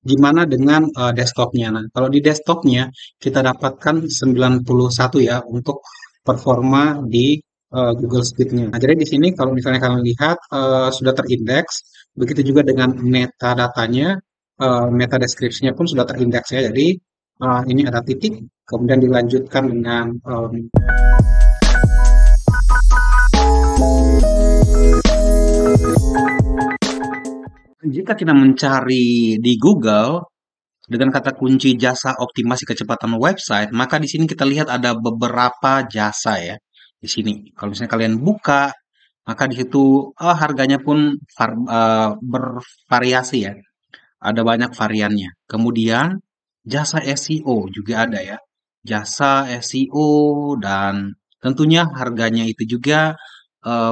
Gimana dengan desktopnya? Nah, kalau di desktopnya kita dapatkan 91 ya untuk performa di Google Speed-nya. Nah, jadi di sini kalau misalnya kalian lihat sudah terindeks, begitu juga dengan metadatanya, meta description-nya pun sudah terindeks ya. Jadi ini ada titik, kemudian dilanjutkan dengan jika kita mencari di Google dengan kata kunci jasa optimasi kecepatan website, maka di sini kita lihat ada beberapa jasa ya. Di sini, kalau misalnya kalian buka, maka di situ harganya pun bervariasi ya. Ada banyak variannya. Kemudian jasa SEO juga ada ya. Jasa SEO dan tentunya harganya itu juga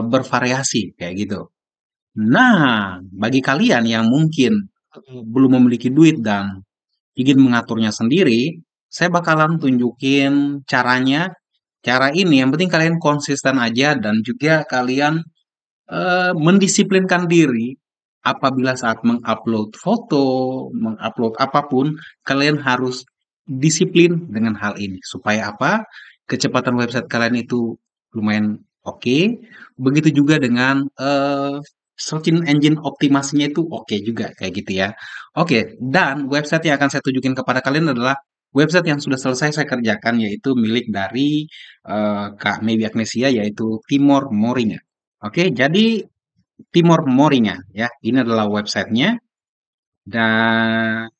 bervariasi kayak gitu. Nah, bagi kalian yang mungkin belum memiliki duit dan ingin mengaturnya sendiri, saya bakalan tunjukin caranya. Cara ini yang penting kalian konsisten aja dan juga kalian mendisiplinkan diri apabila saat mengupload foto, mengupload apapun, kalian harus disiplin dengan hal ini. Supaya apa? Kecepatan website kalian itu lumayan oke. Begitu juga dengan search engine optimasinya itu oke juga kayak gitu ya. Oke, dan website yang akan saya tunjukin kepada kalian adalah website yang sudah selesai saya kerjakan yaitu milik dari Kak Maybe Agnesia yaitu Timor Moringa. Oke, jadi Timor Moringa ya, ini adalah websitenya dan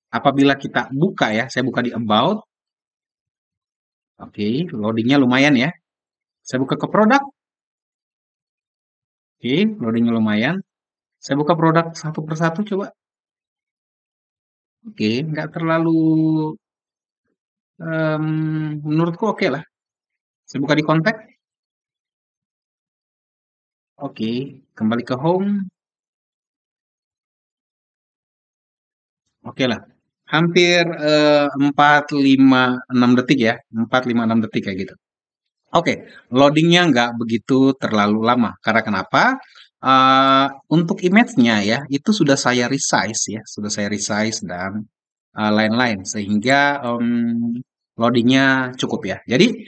apabila kita buka ya, saya buka di About, oke, loadingnya lumayan ya. Saya buka ke produk, oke, loadingnya lumayan. Saya buka produk satu persatu coba, oke, nggak terlalu, menurutku oke lah. Saya buka di kontak, oke, kembali ke home, oke lah. Hampir 4-5-6 detik ya, 4-5-6 detik kayak gitu. Oke, loadingnya nggak begitu terlalu lama. Karena kenapa? Untuk image-nya ya, itu sudah saya resize ya, sudah saya resize dan lain-lain, sehingga loadingnya cukup ya. Jadi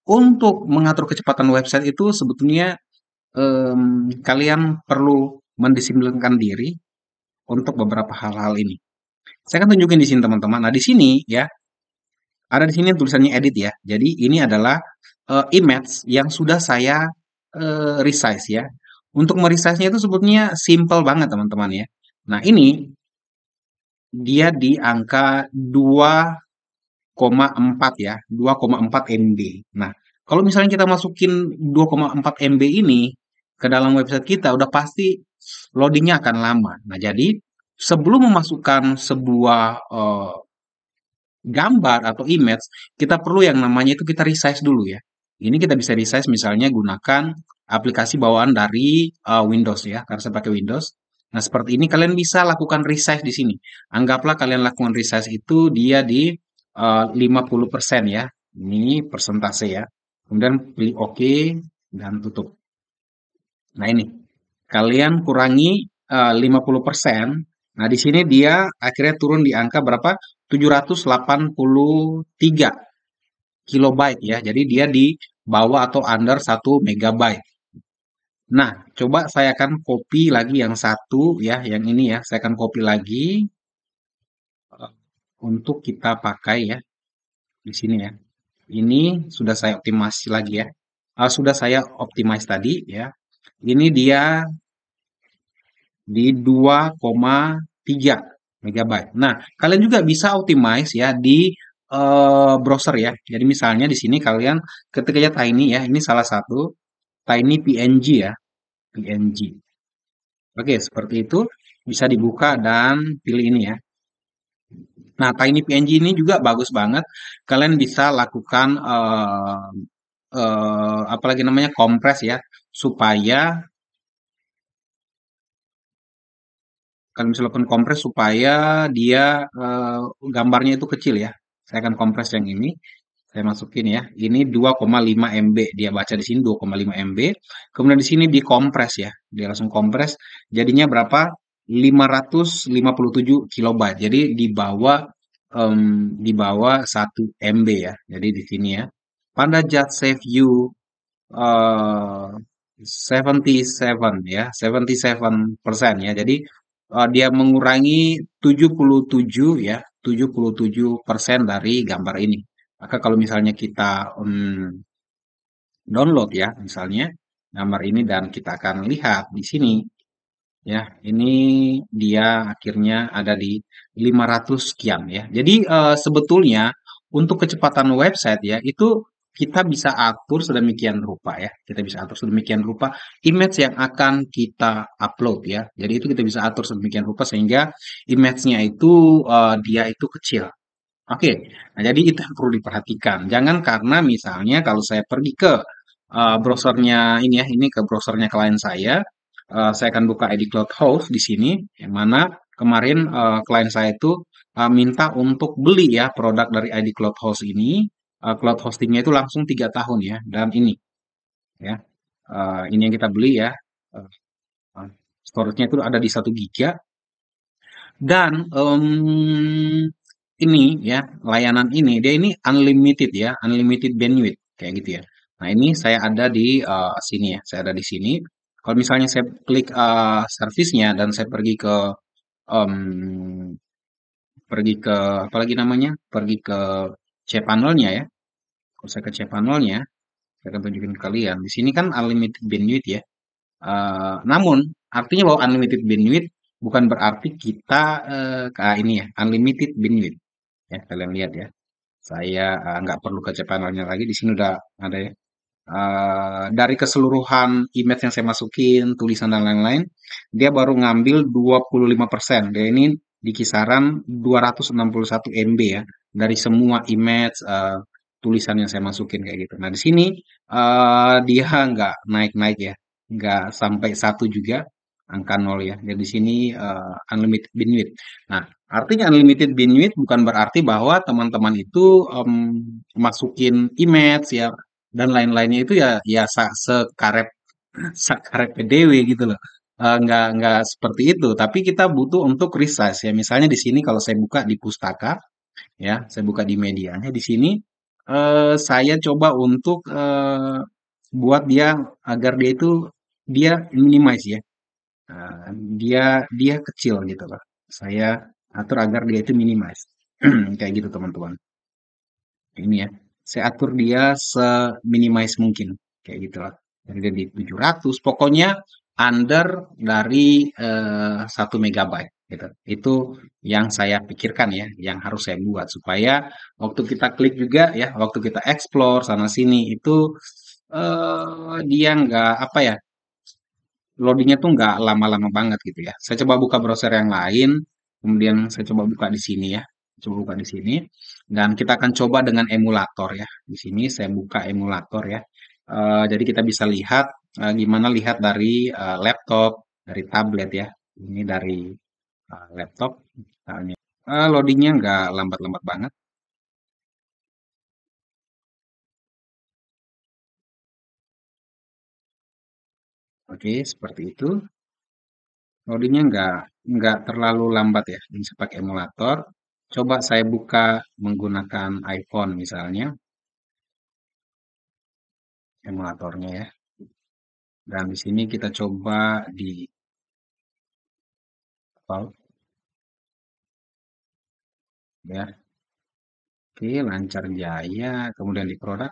untuk mengatur kecepatan website itu sebetulnya kalian perlu mendisiplinkan diri untuk beberapa hal-hal ini. Saya akan tunjukin di sini teman-teman. Nah di sini ya, ada di sini tulisannya edit ya. Jadi ini adalah image yang sudah saya resize ya. Untuk meresize-nya itu sebetulnya simple banget teman-teman ya. Nah ini dia di angka 2,4 ya, 2,4 MB. Nah, kalau misalnya kita masukin 2,4 MB ini ke dalam website kita, udah pasti loadingnya akan lama. Nah, jadi sebelum memasukkan sebuah gambar atau image, kita perlu yang namanya itu kita resize dulu ya. Ini kita bisa resize misalnya gunakan aplikasi bawaan dari Windows ya, karena saya pakai Windows. Nah, seperti ini kalian bisa lakukan resize di sini. Anggaplah kalian lakukan resize itu dia di 50% ya. Ini persentase ya. Kemudian pilih OK dan tutup. Nah, ini. Kalian kurangi 50%. Nah, di sini dia akhirnya turun di angka berapa? 783 kilobyte ya. Jadi dia di bawah atau under 1 megabyte. Nah, coba saya akan copy lagi yang satu ya, yang ini ya. Saya akan copy lagi untuk kita pakai ya di sini ya. Ini sudah saya optimasi lagi ya. Sudah saya optimize tadi ya. Ini dia di 2,3 megabyte. Nah, kalian juga bisa optimize ya di browser ya. Jadi misalnya di sini kalian ketikanya Tiny ya, ini salah satu Tiny PNG ya, PNG. Oke, seperti itu bisa dibuka dan pilih ini ya. Nah, Tiny PNG ini juga bagus banget. Kalian bisa lakukan apalagi namanya kompres ya, supaya kalian bisa lakukan kompres supaya dia gambarnya itu kecil ya. Saya akan kompres yang ini. Saya masukin ya. Ini 2,5 MB. Dia baca di sini 2,5 MB. Kemudian di sini dikompres ya. Dia langsung kompres. Jadinya berapa? 557 kilobyte. Jadi di bawah 1 MB ya. Jadi di sini ya. Pada just save you eh 77 ya, 77% ya. Jadi dia mengurangi 77 ya, 77% dari gambar ini. Maka kalau misalnya kita download ya, misalnya gambar ini dan kita akan lihat di sini ya, ini dia akhirnya ada di 500 sekian ya. Jadi sebetulnya untuk kecepatan website ya itu kita bisa atur sedemikian rupa ya. Kita bisa atur sedemikian rupa image yang akan kita upload ya. Jadi itu kita bisa atur sedemikian rupa sehingga image-nya itu dia itu kecil. Oke, nah jadi itu yang perlu diperhatikan. Jangan karena misalnya kalau saya pergi ke browsernya ini ya, ini ke browsernya klien saya akan buka ID Cloud Host di sini, yang mana kemarin klien saya itu minta untuk beli ya produk dari ID Cloud Host ini, cloud hostingnya itu langsung 3 tahun ya, dan ini ya, ini yang kita beli ya, uh, storage-nya itu ada di 1 GB dan ini ya, layanan ini dia ini unlimited ya, unlimited bandwidth kayak gitu ya. Nah, ini saya ada di sini ya, saya ada di sini. Kalau misalnya saya klik servisnya dan saya em, pergi ke apa lagi namanya? Pergi ke cPanel-nya ya. Kalau saya ke cPanel-nya, saya akan tunjukin ke kalian. Di sini kan unlimited bandwidth ya. Namun artinya bahwa unlimited bandwidth bukan berarti kita ini ya, unlimited bandwidth ya, kalian lihat ya. Saya nggak perlu ke cPanel-nya lagi, di sini udah ada ya. Dari keseluruhan image yang saya masukin, tulisan dan lain-lain, dia baru ngambil 25%. Dia ini di kisaran 261 MB ya, dari semua image, tulisan yang saya masukin kayak gitu. Nah, di sini dia nggak naik-naik ya, nggak sampai 1 juga, angka 0 ya. Jadi di sini unlimited bandwidth. Nah, artinya unlimited bandwidth bukan berarti bahwa teman-teman itu masukin image ya dan lain-lainnya itu ya ya sekarep sakarep PDW gitu loh. Nggak seperti itu, tapi kita butuh untuk resize ya. Misalnya di sini kalau saya buka di pustaka ya, saya buka di medianya di sini saya coba untuk buat dia agar dia itu dia minimize ya. Nah, dia dia kecil gitu loh. Saya atur agar dia itu minimize. Kayak gitu teman-teman. Ini ya. Saya atur dia seminimize mungkin. Kayak gitu lah. Jadi dia di 700. Pokoknya under dari 1 megabyte gitu. Itu yang saya pikirkan ya, yang harus saya buat supaya waktu kita klik juga ya, waktu kita explore sana sini itu dia nggak apa ya, loadingnya tuh nggak lama-lama banget gitu ya. Saya coba buka browser yang lain, kemudian saya coba buka di sini ya. Coba buka di sini. Dan kita akan coba dengan emulator ya. Di sini saya buka emulator ya. Jadi kita bisa lihat gimana lihat dari laptop, dari tablet ya. Ini dari laptop misalnya. Loadingnya nggak lambat-lambat banget. Oke, seperti itu. Loadingnya nggak terlalu lambat ya. Ini saya pakai emulator. Coba saya buka menggunakan iPhone misalnya, emulatornya ya. Dan di sini kita coba di Apple ya. Oke, lancar jaya. Kemudian di produk.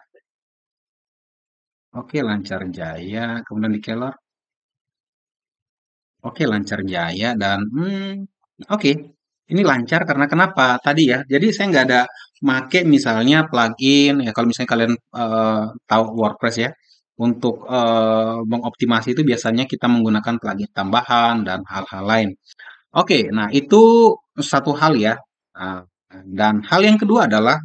Oke, lancar jaya. Kemudian di Keller. Oke, lancar jaya. Dan oke. Ini lancar karena kenapa? Tadi ya. Jadi saya nggak ada make misalnya plugin. Ya kalau misalnya kalian tahu WordPress ya. Untuk mengoptimasi itu biasanya kita menggunakan plugin tambahan dan hal-hal lain. Oke, nah itu satu hal ya. Nah, dan hal yang kedua adalah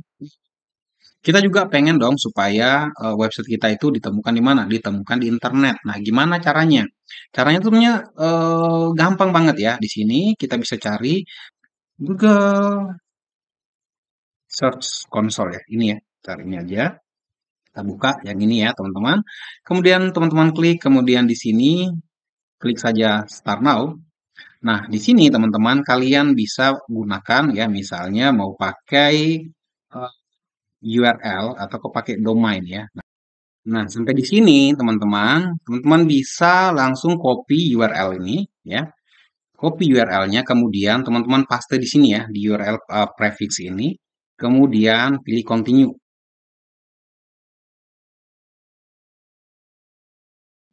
kita juga pengen dong supaya website kita itu ditemukan di mana? Ditemukan di internet. Nah, gimana caranya? Caranya tuh sebenarnya gampang banget ya. Di sini kita bisa cari Google Search Console ya. Ini ya, cari ini aja. Kita buka yang ini ya, teman-teman. Kemudian teman-teman klik, kemudian di sini klik saja Start Now. Nah, di sini teman-teman kalian bisa gunakan ya, misalnya mau pakai URL atau kau pakai domain ya. Nah, sampai di sini teman-teman bisa langsung copy URL ini ya. Copy URL-nya, kemudian teman-teman paste di sini ya, di URL prefix ini. Kemudian pilih continue.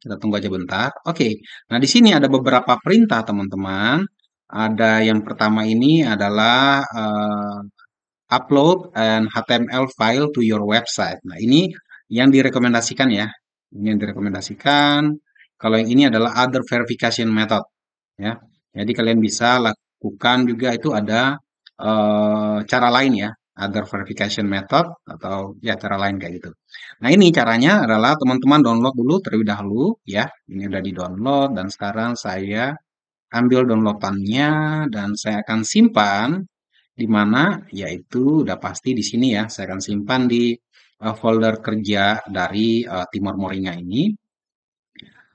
Kita tunggu aja bentar. Oke. Nah, di sini ada beberapa perintah, teman-teman. Ada yang pertama ini adalah upload an HTML file to your website. Nah, ini yang direkomendasikan ya. Ini yang direkomendasikan. Kalau yang ini adalah other verification method ya. Jadi kalian bisa lakukan juga itu ada cara lain ya, other verification method atau ya cara lain kayak gitu. Nah, ini caranya adalah teman-teman download dulu terlebih dahulu ya. Ini udah di-download dan sekarang saya ambil downloadannya dan saya akan simpan di mana yaitu udah pasti di sini ya. Saya akan simpan di folder kerja dari Timor Moringa ini.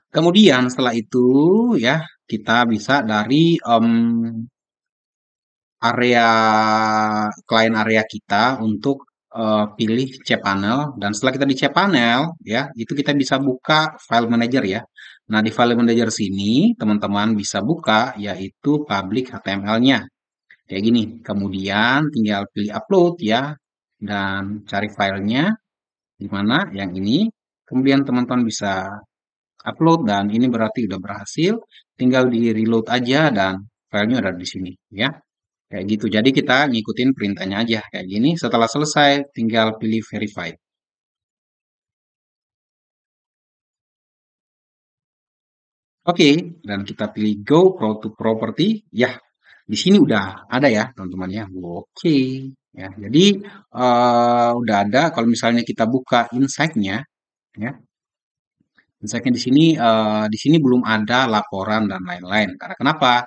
Kemudian setelah itu ya kita bisa dari area klien area kita untuk pilih cPanel dan setelah kita di cPanel ya itu kita bisa buka file manager ya. Nah, di file manager sini teman-teman bisa buka yaitu public HTML-nya kayak gini. Kemudian tinggal pilih upload ya dan cari filenya di mana yang ini. Kemudian teman-teman bisa upload dan ini berarti udah berhasil. Tinggal di reload aja dan filenya ada di sini ya. Kayak gitu. Jadi kita ngikutin perintahnya aja kayak gini. Setelah selesai, tinggal pilih verify. Oke, dan kita pilih go to property. Ya, di sini udah ada ya, teman-teman ya. Oke, ya. Jadi udah ada. Kalau misalnya kita buka insight-nya, ya, insight-nya di sini belum ada laporan dan lain-lain. Karena kenapa?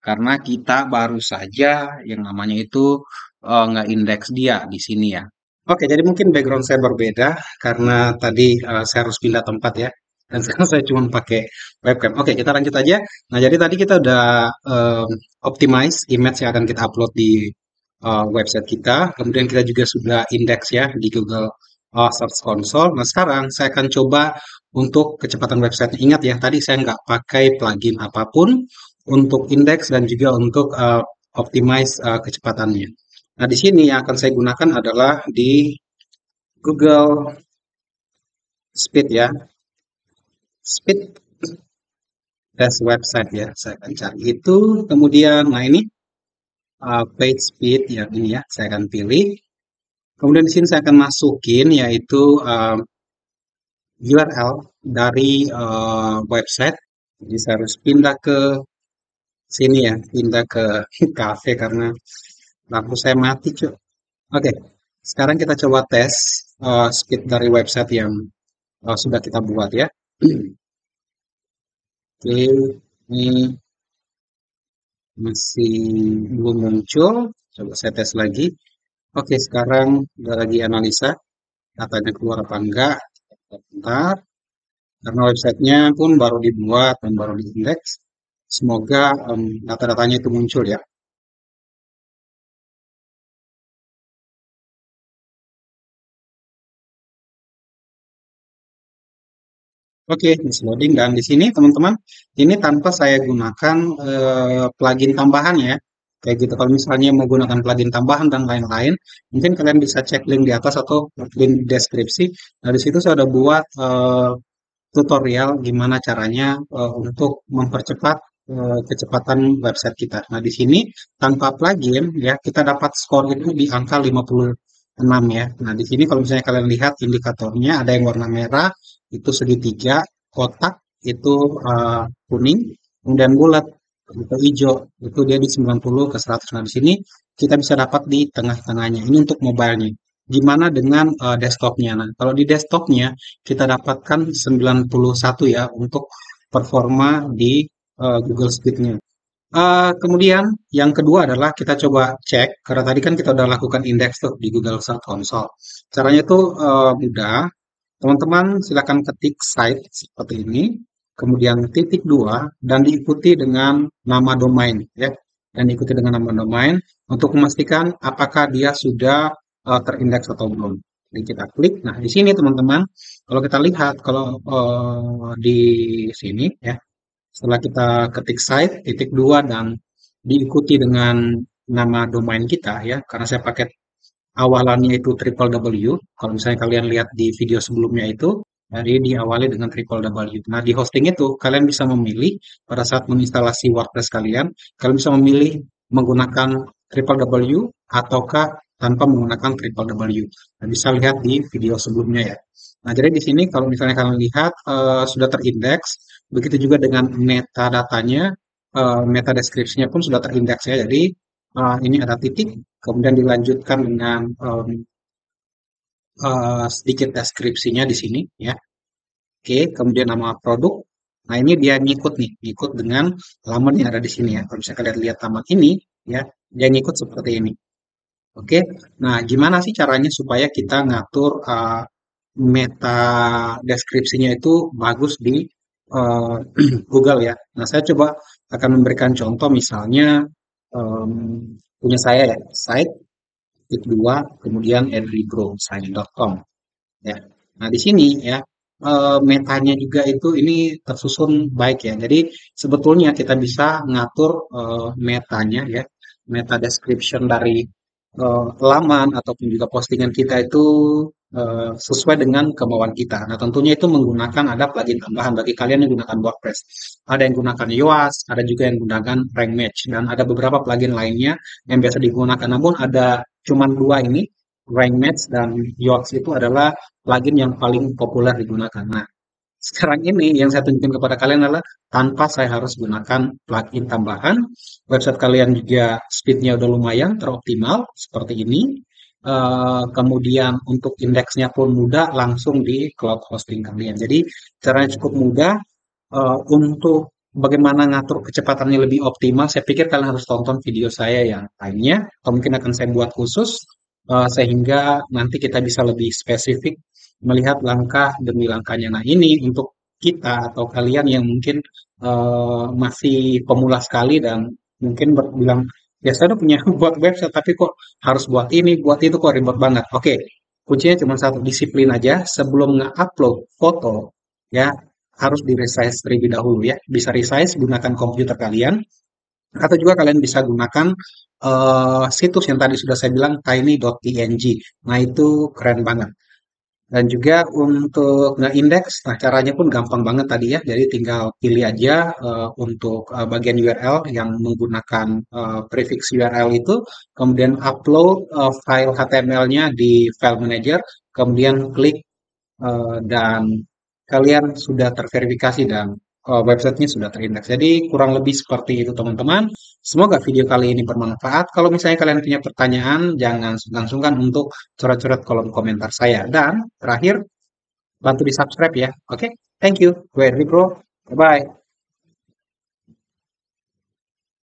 Karena kita baru saja yang namanya itu nggak indeks dia di sini ya. Oke, jadi mungkin background saya berbeda karena tadi saya harus pindah tempat ya. Dan sekarang saya cuma pakai webcam. Oke, kita lanjut aja. Nah, jadi tadi kita udah optimize image yang akan kita upload di website kita. Kemudian kita juga sudah index ya di Google Search Console. Nah, sekarang saya akan coba untuk kecepatan website. Ingat ya, tadi saya nggak pakai plugin apapun untuk index dan juga untuk optimize kecepatannya. Nah, di sini yang akan saya gunakan adalah di Google Speed ya. Speed test website ya. Saya akan cari itu. Kemudian, nah ini page speed yang ini ya. Saya akan pilih. Kemudian di sini saya akan masukin yaitu URL dari website. Jadi saya harus pindah ke sini ya. Pindah ke cafe karena lampu saya mati cuy. Oke. Sekarang kita coba tes speed dari website yang sudah kita buat ya. Oke, ini masih belum muncul. Coba saya tes lagi. Oke, sekarang udah lagi analisa. Datanya keluar apa enggak. Bentar. Karena websitenya pun baru dibuat dan baru diindeks. Semoga data-datanya itu muncul ya. Oke, masih loading dan di sini teman-teman, ini tanpa saya gunakan plugin tambahan ya. Kayak gitu. Kalau misalnya mau gunakan plugin tambahan dan lain-lain, mungkin kalian bisa cek link di atas atau link di deskripsi. Nah, di situ saya udah buat tutorial gimana caranya untuk mempercepat kecepatan website kita. Nah, di sini tanpa plugin ya kita dapat skor itu di angka 56 ya. Nah, di sini kalau misalnya kalian lihat indikatornya ada yang warna merah itu segitiga, kotak itu kuning, kemudian bulat itu hijau itu dia di 90 ke 100. Nah, di sini kita bisa dapat di tengah-tengahnya. Ini untuk mobilenya. Gimana dengan desktopnya? Nah, kalau di desktopnya kita dapatkan 91 ya untuk performa di Google Speed-nya. Kemudian yang kedua adalah kita coba cek karena tadi kan kita udah lakukan indeks tuh di Google Search Console. Caranya tuh mudah. Teman-teman silakan ketik site seperti ini. kemudian titik 2 dan diikuti dengan nama domain ya. Dan diikuti dengan nama domain untuk memastikan apakah dia sudah terindeks atau belum. Jadi kita klik. Nah, di sini teman-teman, kalau kita lihat kalau di sini ya, setelah kita ketik site titik 2 dan diikuti dengan nama domain kita ya, karena saya pakai awalannya itu triple W. Kalau misalnya kalian lihat di video sebelumnya itu, jadi diawali dengan triple W. Nah, di hosting itu kalian bisa memilih pada saat menginstalasi WordPress kalian bisa memilih menggunakan triple W ataukah tanpa menggunakan triple W. Nah, bisa lihat di video sebelumnya ya. Nah, jadi di sini kalau misalnya kalian lihat sudah terindeks, begitu juga dengan metadatanya, meta deskripsinya pun sudah terindeks ya. Jadi ini ada titik, kemudian dilanjutkan dengan sedikit deskripsinya di sini ya. Oke, kemudian nama produk. Nah, ini dia ngikut nih, ngikut dengan halaman yang ada di sini ya. Kalau misalnya kalian lihat taman ini ya, dia ngikut seperti ini. Oke. Nah, gimana sih caranya supaya kita ngatur meta deskripsinya itu bagus di eh, Google ya. Nah, saya coba akan memberikan contoh misalnya em, punya saya ya, site titik 2 kemudian edribroscience.com ya. Nah, di sini ya metanya juga itu ini tersusun baik ya. Jadi sebetulnya kita bisa ngatur metanya ya, meta description dari laman ataupun juga postingan kita itu sesuai dengan kemauan kita. Nah, tentunya itu menggunakan ada plugin tambahan bagi kalian yang gunakan WordPress. Ada yang gunakan Yoast, ada juga yang gunakan Rank Match, dan ada beberapa plugin lainnya yang biasa digunakan. Namun ada cuman dua ini, Rank Match dan Yoast itu adalah plugin yang paling populer digunakan. Nah, sekarang ini yang saya tunjukkan kepada kalian adalah tanpa saya harus gunakan plugin tambahan. Website kalian juga speednya udah lumayan teroptimal seperti ini. Kemudian untuk indeksnya pun mudah langsung di cloud hosting kalian. Jadi caranya cukup mudah. Untuk bagaimana ngatur kecepatannya lebih optimal, saya pikir kalian harus tonton video saya yang lainnya. Atau mungkin akan saya buat khusus sehingga nanti kita bisa lebih spesifik melihat langkah demi langkahnya. Nah, ini untuk kita atau kalian yang mungkin masih pemula sekali dan mungkin bilang, ya saya udah punya buat website, tapi kok harus buat ini, buat itu, kok ribet banget. Oke, kuncinya cuma satu, disiplin aja sebelum nge-upload foto, ya harus di-resize terlebih dahulu ya. Bisa resize, gunakan komputer kalian, atau juga kalian bisa gunakan situs yang tadi sudah saya bilang, tiny.png. Nah, itu keren banget. Dan juga untuk nge-index, nah caranya pun gampang banget tadi ya. Jadi tinggal pilih aja untuk bagian URL yang menggunakan prefix URL itu, kemudian upload file HTML-nya di file manager, kemudian klik dan kalian sudah terverifikasi dan websitenya sudah terindeks. Jadi kurang lebih seperti itu teman-teman. Semoga video kali ini bermanfaat. Kalau misalnya kalian punya pertanyaan, jangan sungkan-sungkan untuk coret-coret kolom komentar saya. Dan terakhir, bantu di subscribe ya. Oke, thank you. Gue Henry Bro. Bye-bye.